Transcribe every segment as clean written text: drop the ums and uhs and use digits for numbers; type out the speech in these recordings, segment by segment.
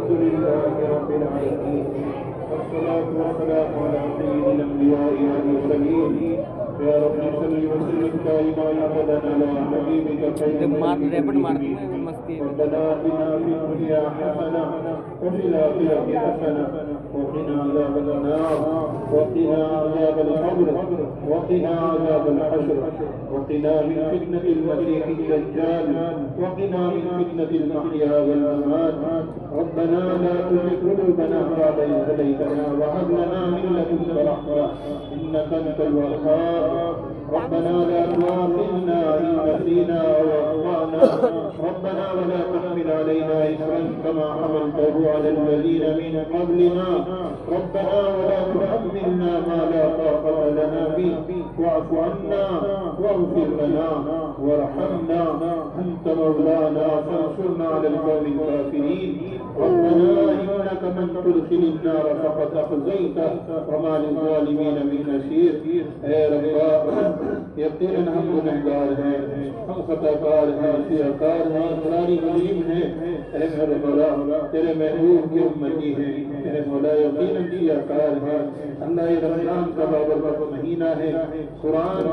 الحمد لله رب العالمين والصلاة والسلام على سيد الأنبياء والمرسلين يا رب صل وسلم دائما أبدا على حبيبك خير ربنا آتنا في الدنيا حسنة وفي الآخرة حسنة وقنا عذاب النار وقنا عذاب القبر وقنا عذاب الحشر وقنا من فتنة المسيح الدجال وقنا من فتنة المحيا والممات ربنا لا تزغ قلوبنا بعد إذ هديتنا وهب لنا من لدنك رحمة إنك أنت الوهاب ربنا لا تؤاخذنا إن نسينا أو أخطأنا ربنا ولا تحمل علينا إصرا كما حملته على الذين من قبلنا ربنا ولا تحملنا ما لا طاقة لنا به واعف عنا واغفر لنا وارحمنا أنت مولانا فانصرنا على القوم الكافرين ربنا إنك من تدخل النار فقد أخزيته وما للظالمين من نصير اے رب یقیناً ہم گنہگار ہیں ہم خطاکار ہیں سیاکار ہیں اقراری غریب ہیں اے میرے مولا تیرے محبوب کی امتی ہیں میرے مولا یقیناً سیاکار ہیں اللہ یہ رمضان کا بابرکت مہینہ ہے قرآن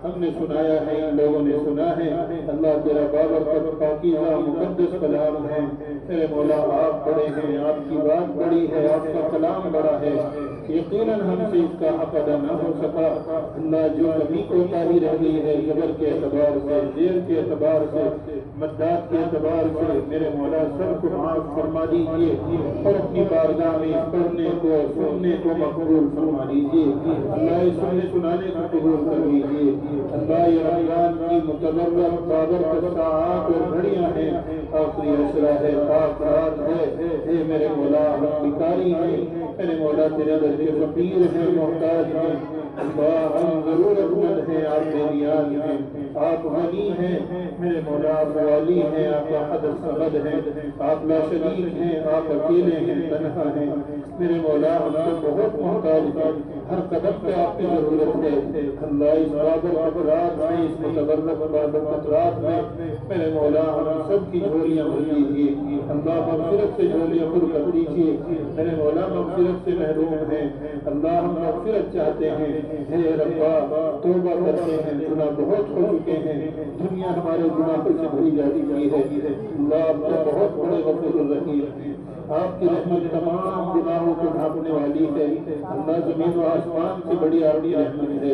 ہم نے سنایا ہے ان لوگوں نے سنا ہے اللہ تیرا بابرکت پاکیزہ مقدس کلام ہے میرے مولا آپ بڑے ہیں آپ کی بات بڑی ہے آپ کا کلام بڑا ہے یقیناً ہم سے اس کا حق ادا نہ ہو سکا اللہ جو کبھی کوتاہی رہ گئی ہے زبر کے اعتبار سے زیر کے اعتبار سے مدات کے اعتبار سے میرے مولا سب کو معاف فرما دیجیے اور اپنی بارگاہ میں پڑھنے کو سننے کو مقبول فرما دیجیے اللہ اس سننے سنانے کو قبول کر لیجیے اللہ یہ رمضان کی متبرک بابرکت ساعات اور گھڑیاں ہیں آخری عشرہ ہے پاک رات ہے اے میرے مولا ہم بھکاری ہیں میرے مولا تیرے در کے فقیر ہیں محتاج ہیں اللہ ہم ضرورت مند ہیں آپ بے نیاز ہیں آپ غنی ہیں میرے مولا آپ والی ہیں آپ احد الصمد ہیں آپ لا شریک ہیں آپ اکیلے ہیں تنہا ہیں میرے مولا ہم تو بہت محتاج ہیں ہر قدم پہ آپ کی ضرورت ہے اللہ اس بابرکت رات میں اس متبرک بابرکت رات میں میرے مولا ہم سب کی جھولیاں بھر دیجیے اللہ مغفرت سے جھولیاں پر کر دیجیے میرے مولا مغفرت سے محروم ہیں اللہ ہم مغفرت چاہتے ہیں اے ربا توبہ کرتے ہیں گناہ بہت ہو چکے ہیں دنیا ہمارے گناہوں سے بھری جا چکی ہے اللہ آپ تو بہت بڑے غفور الرحیم ہیں آپ کی رحمت تمام گناہوں کو ڈھانپنے والی ہے اللہ زمین و آسمان سے بڑی آبی رحمت ہے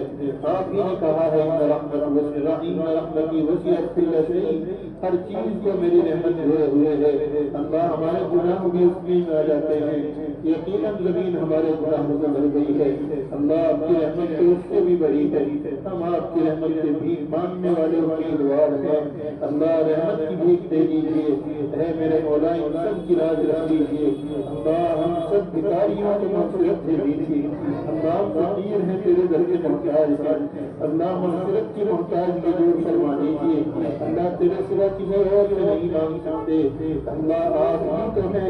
آپ ہی نے کہا ہے ان رحمتی وسعت کل شیء ہر چیز کو میری رحمت دھوئے ہوئے ہے اللہ ہمارے گناہ بھی اس میں آ جاتے ہیں یقیناً زمین ہمارے گناہوں سے بھر گئی ہے اللہ آپ کی رحمت تو اس سے بھی بڑی ہے ہم آپ کی رحمت سے بھیک مانگنے والے امیدوار ہیں اللہ رحمت کی بھیک دے دیجیے اے میرے مولا ان سب کی راز رکھ دیجیے اللہ ہم سب بھکاریوں کو مغفرت دے دیجیے اللہ ہم فقیر ہیں تیرے در کے محتاج ہیں اللہ مغفرت کی محتاج کو دور فرما دیجیے اللہ تیرے سوا کسی اور سے نہیں مانگ سکتے اللہ آپ ہی تو ہیں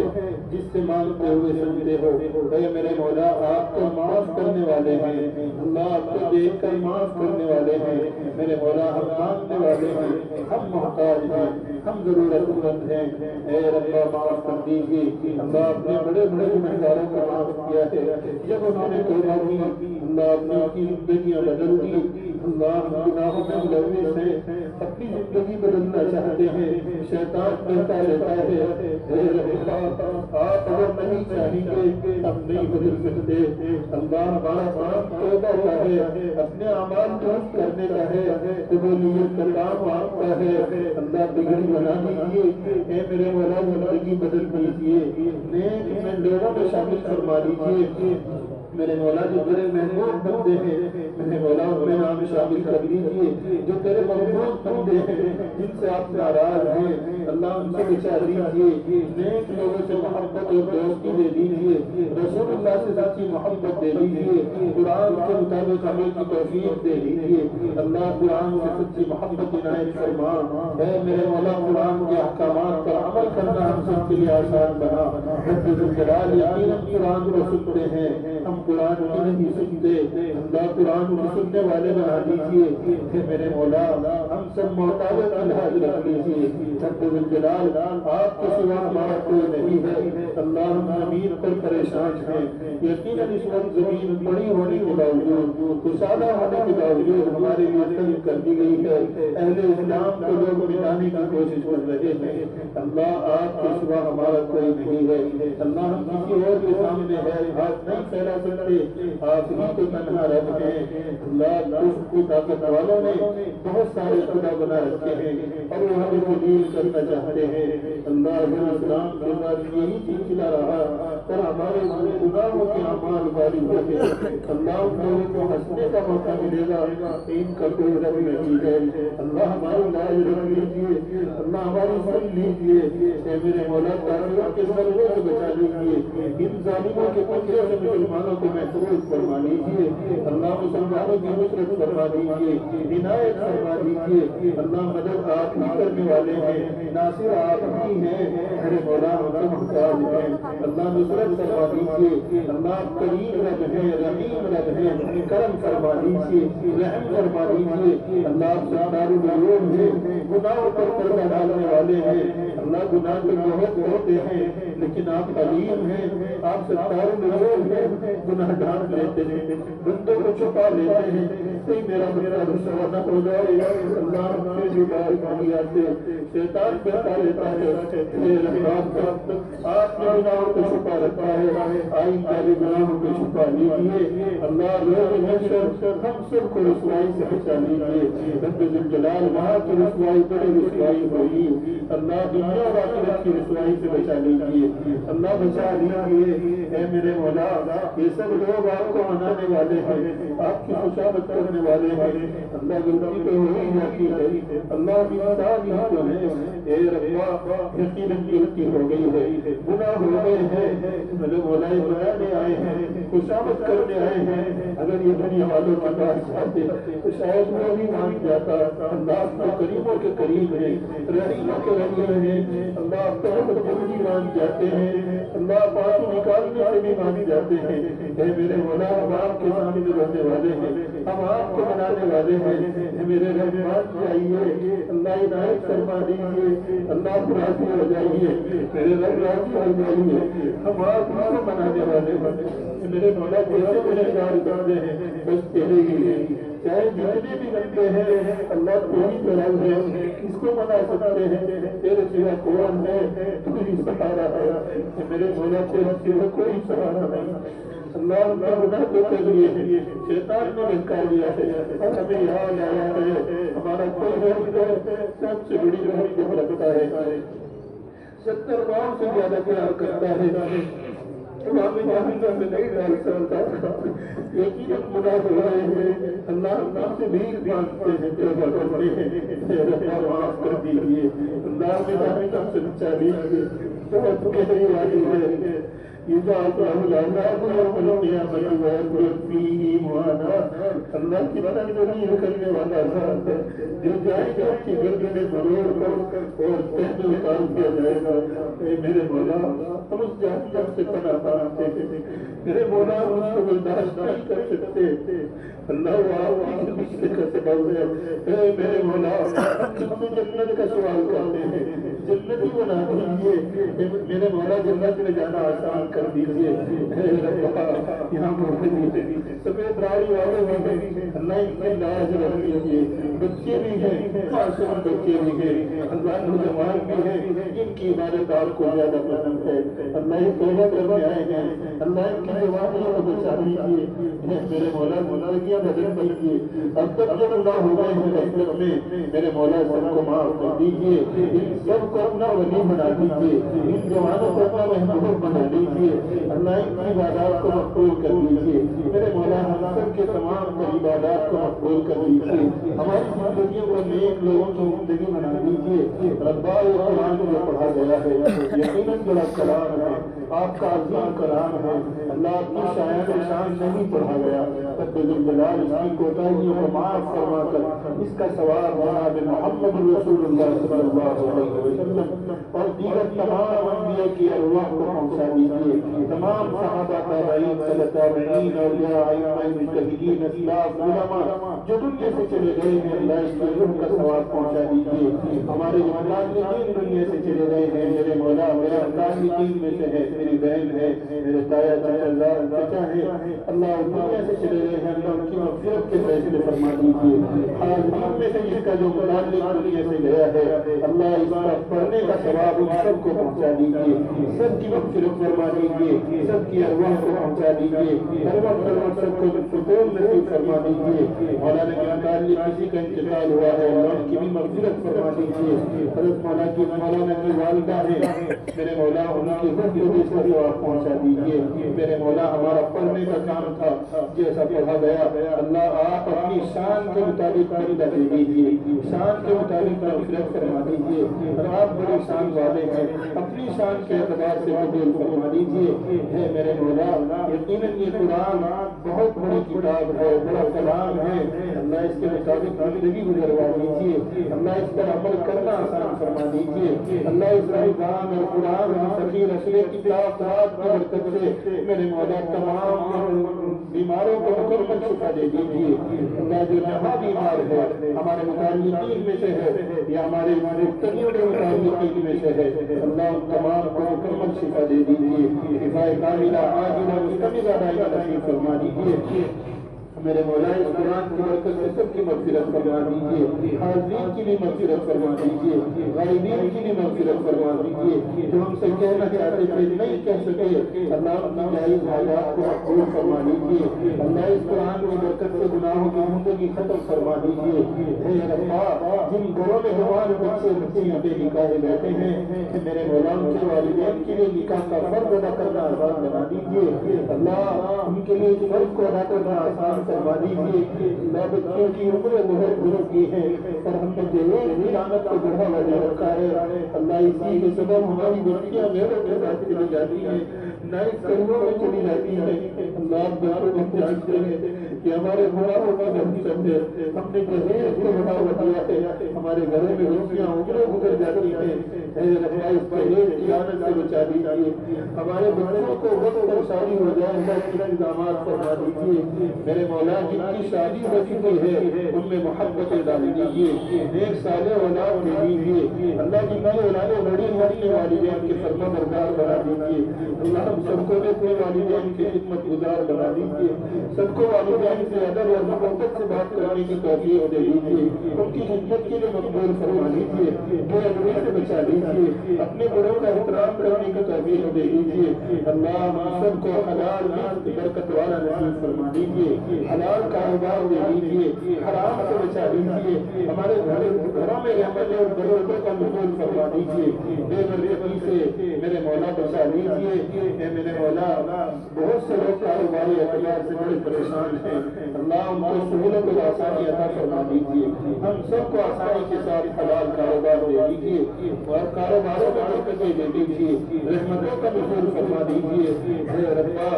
جس سے مانگتے ہوئے سنتے ہو اے میرے مولا آپ تو معاف کرنے والے ہیں اللہ آپ کو دیکھ کر معاف کرنے والے ہیں میرے مولا ہم مانگنے والے ہیں ہم محتاج ہیں ہم ضرورت مند ہیں اے رب معاف کر دیجیے اللہ اپنے بڑے بڑے گنہگاروں کو معاف کیا ہے جب انہوں نے توبہ کی اللہ اپنے کی زندگیاں بدل دی اللہ ہم گناہوں میں ملوث ہیں اپنی زندگی بدلنا چاہتے ہیں شیطان کہتا رہتا ہے اے رب آپ اگر نہیں چاہیں گے ہم نہیں بدل سکتے اللہ ہمارا کام توبہ کا ہے اپنے اعمال درست کرنے کا ہے قبولیت کا کام مانگتا ہے اللہ بگڑی بنا دیجیے اے میرے مولا زندگی بدل دیجیے نیک میں لوگوں میں شامل فرما دیجیے میرے مولا جو تیرے محبوب بندے ہیں میرے مولا ان میں نام شامل کر دیجیے جو تیرے محبوب بندے ہیں جن سے آپ ناراض ہیں اللہ ان سے بچا دیجیے نیک لوگوں سے محبت اور دوستی دے دیجیے رسول اللہ سے سچی محبت دے دیجیے قرآن کے مطابق عمل کی توفیق دے دیجیے اللہ قرآن سے سچی محبت عنایت فرما اے میرے مولا قرآن کے احکامات پر عمل کرنا ہم سب کے لیے آسان بنا رب ذوالجلال یقیناً قرآن کو سنتے ہیں ہم قرآن کی نہیں سنتے، اللہ قرآن کی سننے والے بنا دیجیے کہ میرے مولا ہم سب محتاج الحاظ رکھ لیجیے۔ رب الجلال آپ کے سوا ہمارا کوئی نہیں ہے، اللہ ہم زمین پر پریشان ہیں، یقیناً اس وقت زمین بڑی ہونے کے باوجود، کشادہ ہونے کے باوجود ہمارے لیے تنگ کر دی گئی ہے، اہل اسلام کو لوگ مٹانے کی کوشش کر رہے ہیں، اللہ آپ کے سوا ہمارا کوئی نہیں ہے، اللہ ہم کسی اور کے سامنے ہے ہاتھ نہیں پھیلا سکتے، آپ ہی تو تنہا رب ہیں۔ اللہ اس کی طاقت والوں نے بہت سارے خدا بنا رکھے ہیں اور وہ ہمیں تبدیل کرنا چاہتے ہیں، اللہ اسلام کے بعد یہی چیز کھلا رہا اور ہمارے گناہوں کے اعمال غالب ہوتے ہیں، اللہ ان لوگوں کو ہنسنے کا موقع ملے گا، ان کا کوئی رب نہیں ہے، اللہ ہماری لاج رکھ لیجیے، اللہ ہماری سن لیجیے، اے میرے مولا کافروں کے ضروروں سے بچا لیجیے، ان ظالموں کے پنجوں سے مسلمانوں کو محفوظ فرما لیجیے، اللہ مسلمانوں کی نصرت فرما دیجیے، عنایت فرما دیجیے، اللہ مدد آپ ہی کرنے والے ہیں، ناصر آپ ہی ہیں، میرے مولا ہم محتاج ہیں، اللہ نصرت فرما دیجیے، اللہ کریم رب ہے، رحیم رب ہے، کرم فرما دیجیے، رحم فرما دیجیے، اللہ ستار العیوب ہے، گناہوں پر پردہ ڈالنے والے ہیں، اللہ گناہ تو بہت ہوتے ہیں لیکن آپ علیم ہیں، آپ ستار العیوب ہیں، گناہ ڈھانپ لیتے ہیں، بندوں کو چھپا لیتے ہیں، کوئی میرا رسوا نہ ہو جائے، اللہ سے جدا نہیں آتے، شیطان بہتا لیتا ہے، اے رحمان آپ نے گناہوں کو چھپا رکھا ہے، آئندہ بھی گناہوں کو چھپا لیجیے، اللہ روز محشر ہم سب کو رسوائی سے بچا لیجیے، رب ذوالجلال وہاں کی رسوائی بڑی رسوائی ہوئی، اللہ دنیا و آخرت کی رسوائی سے بچا لیجیے، اللہ بچا لیجیے، اے میرے مولا یہ سب لوگ آپ کو منانے والے ہیں، آپ کی خوشامد کرنے والے ہیں، اللہ غلطی تو ہو ہی جاتی ہے، اللہ انسان ہی تو ہے، اے رب یقیناً غلطی ہو گئی ہے، گناہ ہو گئے ہیں، میرے مولا بنانے آئے ہیں، خوشامد کرنے آئے ہیں، اگر یہ دنیا والوں کے پاس جاتے تو شاید وہ بھی مان جاتا، اللہ آپ کو قریبوں کے قریب ہے، رحیموں کے رحیم ہے، اللہ آپ کو بھی مان جاتے ہیں، اللہ پاک نکالنے سے بھی مان جاتے ہیں، اے میرے مولا ہم آپ کے سامنے رہنے والے ہیں، ہم آپ کو بنانے والے ہیں، اے میرے رحمان جائیے، اللہ عنایت فرما دیجیے، اللہ راضی ہو جائیے، میرے رب راضی ہو جائیے، ہم آپ کو بنانے والے ہیں، میرے مولا جیسے گنہگار کرتے ہیں بس تیرے ہی ہیں، چاہے جتنے بھی بندے ہیں اللہ تیری طرف ہے، کس کو بنا سکتے ہیں، تیرے سوا کون ہے، تو ہی سہارا ہے، میرے مولا تیرے سوا کوئی سہارا نہیں، اللہ ہم کا گناہ تو کر لیے ہیں، شیطان نے بہکا لیا ہے، اور ہمیں یہاں لایا ہے، ہمارا کوئی رحمت ہے، سب سے بڑی رحمت جب رکھتا ہے، 70 گاؤں سے زیادہ پیار کرتا ہے، ہمیں جہنم میں نہیں ڈال سکتا، یقیناً گناہ ہو رہے ہیں، اللہ ہم سے بھیک مانگتے ہیں، توبہ کرتے ہیں، اے رب معاف کر دیجیے، اللہ ہمیں جہنم سے بچا لیجیے، بہت گہری والی ہے، اذا الله العذاب يوم القيامة ويخلد فيه مهانا، اللہ کی تنظیم کرنے والا ذات ہے جو جائے گا کی گردن میں ضرور کر اور پہلے اتار دیا جائے گا، اے میرے مولا ہم اس جہنم سے پناہ مانگتے ہیں، میرے مولا ہم اس کو برداشت نہیں کر سکتے، اللہ آپ کی غصے کا سبب ہے، اے میرے مولا ہم تم سے جنت کا سوال کرتے ہیں، جنت ہی بنا دیجیے، میرے مولا جنت میں جانا آسان کر دیجیے، اے رب یہاں موجود ہیں سفید داڑھی والے بھی ہیں، اللہ ان کی لاج رکھ لیجیے، بچے بھی ہیں، معصوم بچے بھی ہیں، اللہ نوجوان بھی ہیں جن کی عبادت آپ کو زیادہ پسند ہے، اللہ یہ توبہ کرنے آئے ہیں، اللہ ان کی جوانیوں کو بچا لیجیے، میرے مولا زندگیاں بدل دیجیے، اب تک جو گناہ ہو گئے ہیں غفلت میں میرے مولا سب کو معاف کر دیجیے، ان سب کو اپنا ولی بنا دیجیے، ان جوانوں کو اپنا محبوب بنا دیجیے، اللہ ان کی عبادات کو مقبول کر دیجیے، میرے مولا ہم سب کے تمام عبادات کو مقبول کر دیجیے، ہماری زندگیوں کو نیک لوگوں کی زندگی بنا دیجیے، ربا قرآن جو پڑھا گیا ہے یقیناً بڑا کلام ہے، آپ کا عظیم کلام ہے، اللہ آپ کی شاعر شان نہیں پڑھا گیا، رب ذوالجلال اس کی کوتاہیوں کو معاف فرما کر اس کا ثواب جناب محمد رسول اللہ صلی اللہ علیہ وسلم اور دیگر تمام انبیاء کی ارواح کو پہنچا دیجیے۔ دیجیے، تمام صحابہ تابعین تابعین اولیاء ائمہ مجتہدین اسلاف علماء جو دنیا سے چلے گئے ہیں اللہ اس کی روح کا ثواب پہنچا دیجیے، ہمارے جو متعلقین دنیا سے چلے گئے ہیں میرے مولا میرے متعلقین میں سے ہے، میری بہن ہے، میرے تایا چچا ہے، اللہ دنیا سے چلے گئے ہیں اللہ ان کی مغفرت کے فیصلے فرما دیجیے، حاضرین میں سے جس کا جو متعلق دنیا سے گیا ہے اللہ اس کا پڑھنے کا ثواب ان سب کو پہنچا دیجیے، سب کی مغفرت فرما دیجیے، سب کی ارواح کو پہنچا دیجیے، ہر وقت سب کو سکون نصیب فرما دیجیے، مولانا کے متعلق کسی کا انتقال ہوا ہے اللہ ان کی بھی مغفرت فرما دیجیے، حضرت مولانا کی والدہ ہے میرے مولا ان کی روح کو بھی اس کا ثواب پہنچا دیجیے، میرے مولا ہمارا پڑھنے کا کام تھا جیسا پڑھا گیا اللہ آپ اپنی شان کے مطابق پردہ دے دیجیے، شان کے مطابق مغفرت فرما دیجیے، اور آپ بڑے شان والے ہیں اپنی شان کے اعتبار سے قبول فرما دیجیے، ہے میرے مولا یقیناً یہ قرآن بہت بڑی کتاب ہے، بڑا کلام ہے اللہ اس کے مطابق زندگی گزروا دیجیے، اللہ اس پر عمل کرنا آسان فرما دیجیے، اللہ اس رمضان اور قرآن سفیر اصل کتاب کی برکت سے میرے مولا تمام بیماروں کو مکمل شفا دے دیجیے، اللہ جو جہاں بیمار ہے ہمارے متعلقین میں سے ہے یا ہمارے مختلف کے متعلقین میں سے ہے اللہ تمام کو مکمل شفا دے دیجیے، شفا کاملہ عاجلہ مستمرہ دائمہ نصیب فرما دیجیے، میرے مولا اس قرآن کی برکت سے سب کی مغفرت فرما دیجیے، حاضرین کی بھی مغفرت فرما دیجیے، غائبین کی بھی مغفرت فرما دیجیے، جو ہم سے کہنا چاہتے تھے نہیں کہہ سکے اللہ اپنی جائز حاجات کو مقبول فرما دیجیے، اللہ اس قرآن کی برکت سے گناہوں کی زندگی ختم فرما دیجیے، اے ربا جن گھروں میں ہمارے بچے بچیاں بے نکاح بیٹھے ہیں میرے مولا ان کے والدین کے لیے نکاح کا فرض ادا کرنا آسان بنا دیجیے، اللہ ان کے لیے اس فرض کو ادا کرنا آسان فرما دیجیے، اللہ بچوں کی عمریں بہت بزرگی ہیں اور ہم نے جہیز کی لعنت کو بڑھاوا دے رکھا ہے، اللہ اسی کے سبب ہماری بچیاں غیروں کے ساتھ چلی جاتی ہیں، نئے کریوں میں چلی جاتی ہیں، اللہ آپ بہت جانتے ہیں کہ ہمارے گناہوں کا حقیقت ہے، ہم نے جہیز کو بڑھاوا دیا ہے، ہمارے گھروں میں بچیاں عمریں گزر جاتی ہیں، اے رب اس جہیز کی لعنت سے بچا دیجیے، ہمارے بچوں کو وقت پر شادی ہو جائے اللہ کی انتظامات فرما دیجیے، میرے مولا جن کی شادی ہو چکی ہے ان میں محبت ڈال دیجیے، نیک صالح اولاد دے دیجیے، اللہ جن کی اولادیں بڑی ہونے والدین کے فرما بردار بنا دیجیے، اللہ ہم سب کو اپنے والدین کی خدمت گزار بنا دیجیے، سب کو والدین سے ادب اور محبت سے بات کرنے کی توفیق دے دیجیے، ان کی خدمت کے لیے مقبول فرما دیجیے، بے ادبی سے بچا دیجیے، اپنے بڑوں کا احترام کرنے کی توفیق دے دیجیے، اللہ ہم سب کو حلال رزق برکت والا نصیب فرما دیجیے، حلال کاروبار دے دیجیے، حرام سے بچا دیجیے، ہمارے گھروں میں رحمت اور برکتوں کا نزول فرما دیجیے، بے برکتی سے میرے مولا بچا دیجیے، اے میرے مولا بہت سے لوگ کاروباری اعتبار سے بڑے پریشان ہیں، اللہ ان کو سہولت اور آسانی عطا فرما دیجیے، ہم سب کو آسانی کے ساتھ حلال کاروبار دے دیجیے اور کاروباروں میں برکتیں دے دیجیے، رحمتوں کا نزول فرما دیجیے، اے ربا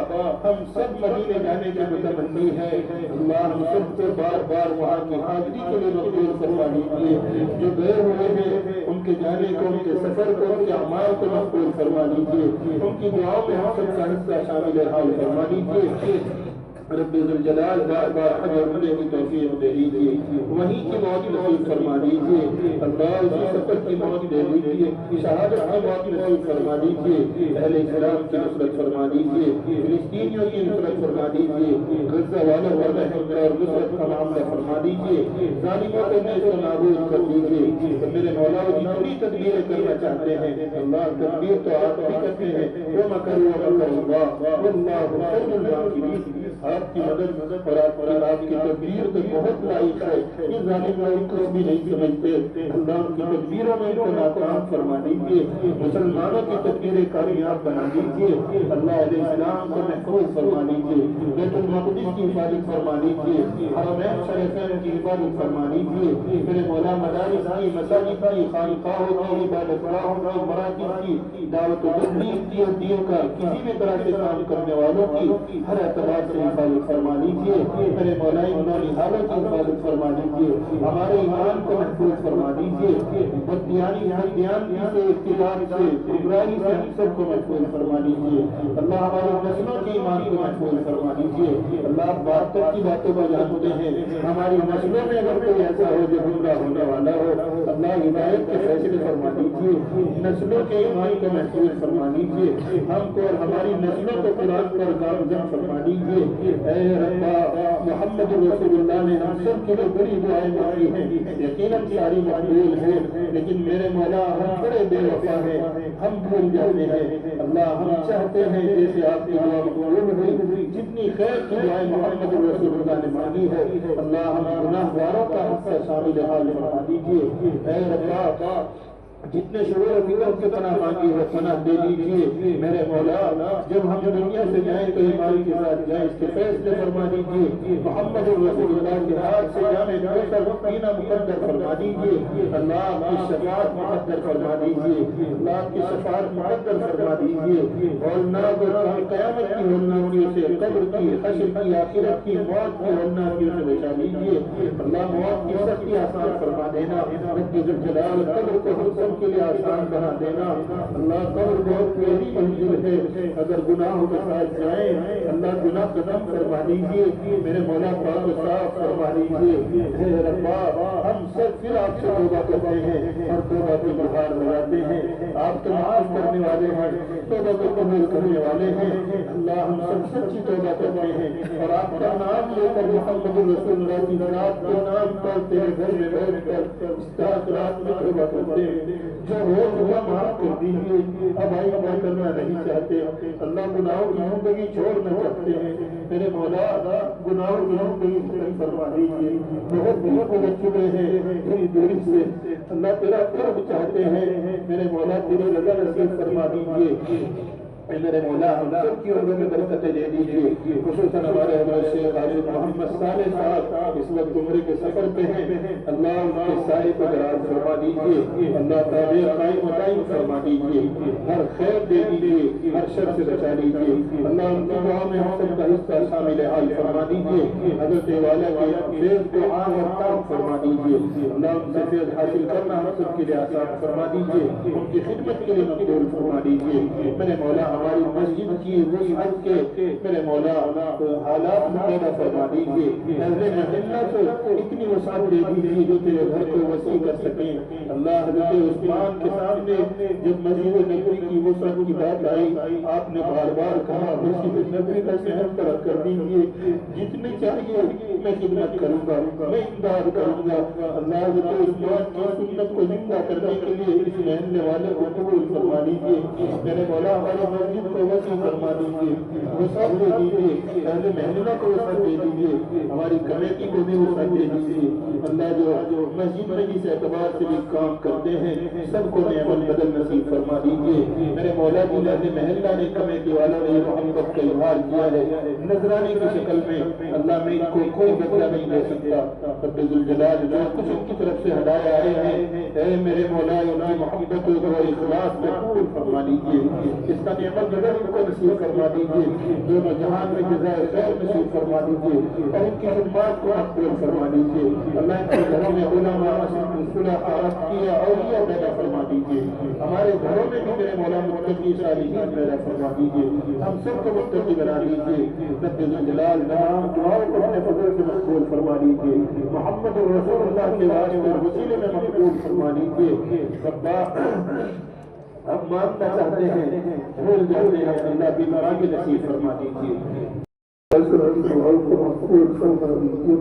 ہم سب مدینے جانے کے متمنی ہیں، اللہ ہم سب کو بار بار وہاں کی حاضری کے لیے مقبول فرما دیجیے، جو گئے ہوئے ہیں ان کے جانے کو ان کے سفر کو ان کے اعمال کو مقبول فرما دیجیے، ان کی دعاؤں میں ہم سب کا حصہ شامل حال فرما دیجیے، رب ذوالجلال بار بار حج اور عمرے کی توفیق دے دیجیے، وہیں کی موت نصیب فرما دیجیے، اللہ اسی سفر کی موت دے دیجیے، شہادت کی موت نصیب فرما دیجیے، اہل اسلام کی نصرت فرما دیجیے، فلسطینیوں کی نصرت فرما دیجیے، غزہ والوں پر رحم اور نصرت کا معاملہ فرما دیجیے، ظالموں کو نیست و نابود کر دیجیے، میرے مولا وہ جتنی تدبیریں کرنا چاہتے ہیں اللہ تدبیر تو آپ بھی کرتے ہیں، وَمَكَرُوا وَمَكَرَ اللَّهُ وَاللَّهُ خَيْرُ الْمَاكِرِينَ، آپ کی مدد اور آپ کی تدبیر تو بہت لائق ہے، یہ ظالم لوگ کچھ بھی نہیں سمجھتے، اللہ کی تدبیروں میں ان کو ناکام فرما دیجیے، مسلمانوں کی تدبیریں کامیاب بنا دیجیے، اللہ علیہ السلام کو محفوظ فرما دیجیے، بیت المقدس کی حفاظت فرما دیجیے، حرمین شریفین کی حفاظت فرما دیجیے، میرے مولا مدارس کی مساجد کی خانقاہوں کی عبادت گاہوں کی مراکز کی دعوت و تبلیغ کی اور دین کا کسی بھی طرح سے کام کرنے والوں کی ہر اعتبار سے حفاظت فرما دیجیے، میرے مولا ایمانی حالت کی حفاظت فرما دیجیے، ہمارے ایمان کو محفوظ فرما دیجیے، بددیانی سے، اختلاف سے، گمراہی سے ہم سب کو محفوظ فرما دیجیے، اللہ ہماری نسلوں کے ایمان کو محفوظ فرما دیجیے، اللہ آپ بات تک کی باتوں کو جانتے ہیں، ہماری نسلوں میں اگر کوئی ایسا ہو جو گمراہ ہونے والا ہو، اللہ ہدایت کے فیصلے فرما دیجیے، نسلوں کے ایمان کو محفوظ فرما دیجیے، ہم کو اور ہماری نسلوں کو قرآن پر گامزن فرما دیجیے، اے ربا محمد رسول اللہ نے ہم سب کے لیے بڑی دعائیں مانگی ہیں، یقیناً ساری مقبول ہیں، لیکن میرے مولا ہم بڑے بے وفا ہیں، ہم بھول جاتے ہیں، اللہ ہم چاہتے ہیں جیسے آپ کی دعا مقبول ہوئی، جتنی خیر کی دعائیں محمد رسول اللہ نے مانگی ہے، اللہ ہم گناہ گاروں کا حصہ شامل حال فرما دیجیے، اے ربا جتنے شرور و فکر سے پناہ مانگی ہے پناہ دے دیجیے، میرے مولا جب ہم دنیا سے جائیں تو ایمان کے ساتھ جائیں، اس کے فیصلے فرما دیجیے، محمد رسول اللہ کے ہاتھ سے جامع کوثر پینا مقدر فرما دیجیے، اللہ آپ کی شفاعت مقدر فرما دیجیے، اللہ آپ کی شفاعت مقدر فرما دیجیے، ہولناک قیامت کی ہولناکیوں سے، قبر کی، حشر کی، آخرت کی، موت کی ہولناکیوں سے بچا دیجیے، اللہ موت کی سختی آسان فرما دینا، رب ذوالجلال قبر کو ہم سب کے لیے آسان بنا دینا، اللہ قبر بہت پیاری منزل ہے، اگر گناہوں کے ساتھ جائیں اللہ گناہ ختم فرما دیجیے، میرے مولا پاک صاف فرما دیجیے، اے ربا ہم سب پھر آپ سے توبہ کرتے ہیں اور توبہ کی بہار لگاتے ہیں، آپ تو معاف کرنے والے ہیں، توبہ کو قبول کرنے والے ہیں، اللہ ہم سب سچی توبہ کرتے ہیں اور آپ کا نام لے کر محمد رسول اللہ کی رات کے نام پر تیرے گھر میں بیٹھ کر اس رات میں توبہ کرتے ہیں، جو ہو چکا معاف کر دیجیے، اب آئی ہم کرنا نہیں چاہتے، اللہ گناہوں کی زندگی چھوڑنا چاہتے ہیں، میرے مولا گناہوں کی زندگی ختم فرما دیجیے، بہت گزر چکے ہیں تیری دوری سے، اللہ تیرا قرب چاہتے ہیں، میرے مولا تیری رضا نصیب فرما دیجیے، میرے مولا ہم سب کی عمر میں برکتیں دے دیجیے، خصوصاً ہمارے حضرت شیخ حاجی محمد صالح صاحب اس وقت عمرے کے سفر پہ ہیں، اللہ ان کے سائے کو دراز فرما دیجیے، اللہ تعالی قائم و دائم فرما دیجیے، ہر خیر دے دیجیے، ہر شر سے بچا دیجیے، اللہ ان کی دعا میں ہم سب کا حصہ شامل حال فرما دیجیے، حضرت والا کے فیض کو عام اور تام فرما دیجیے، اللہ ان سے فیض حاصل کرنا ہم سب کے لیے آسان فرما دیجیے، ان کی خدمت کے لیے مقبول فرما دیجیے، میرے مولا ہماری مسجد کی وسعت کے میرے مولا حالات میں پیدا فرما دیجیے، اہل محلہ کو اتنی وسعت دے دیجیے جو تیرے گھر کو وسیع کر سکیں، اللہ حضرت عثمان کے سامنے جب مسجد نبوی کی وسعت کی بات آئی آپ نے بار بار کہا مسجد نبوی کا صحت پر کر دیجیے، جتنی چاہیے میں خدمت کروں گا، میں امداد کروں گا، اللہ حضرت عثمان کی سنت کو زندہ کرنے کے لیے اس محلے والے کو قبول فرما دیجیے، میرے مولا ہماری مسجد کو وسیع فرما دیجیے، وسعت دے دیجیے، اہل محلہ کو وسعت دے دیجیے، ہماری کمیٹی کو بھی وسعت دے دیجیے، اللہ جو مسجد میں جس اعتبار سے بھی کام کرتے ہیں سب کو نعمت بدل نصیب فرما دیجیے، میرے مولا جی اہل محلہ نے کمیٹی والوں نے محبت کا اظہار کیا ہے نذرانے کی شکل میں، اللہ میں ان کو کوئی بدلہ نہیں دے سکتا، رب ذوالجلال جو کچھ ان کی طرف سے ہدایہ آئے ہیں اے میرے مولا ان کی محبت و اخلاص میں قبول فرما دیجیے، اس کا نعمت بدل ان کو نصیب فرما دیجیے، دونوں جہان میں جزائے خیر نصیب فرما دیجیے اور ان کی خدمات کو مقبول فرما دیجیے، اللہ ان کے گھروں میں علماء صلح کیا اولیاء پیدا فرما دیجیے، ہمارے گھروں میں بھی میرے مولا متقی صالحین پیدا فرما دیجیے، ہم سب کو متقی بنا دیجیے، رب ذوالجلال تمام دعاؤں کو اپنے فضل سے مقبول فرما دیجیے، محمد رسول اللہ کے واسطے اور وسیلے میں مقبول فرما دیجیے، ربا ہم ماننا چاہتے ہیں بھول جاتے ہیں اللہ کی ناراضگی نصیب فرما دیجیے، مقبول فرما دیجیے،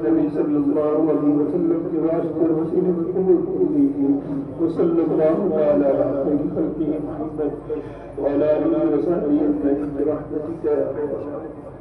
نبی صلی اللہ علیہ وسلم کے واسطے اور وسیلے میں قبول کر دیجیے، وصلی اللہ علی خیر خلقہ محمد وعلی آلہ وصحبہ اجمعین برحمتک یا ارحم الراحمین۔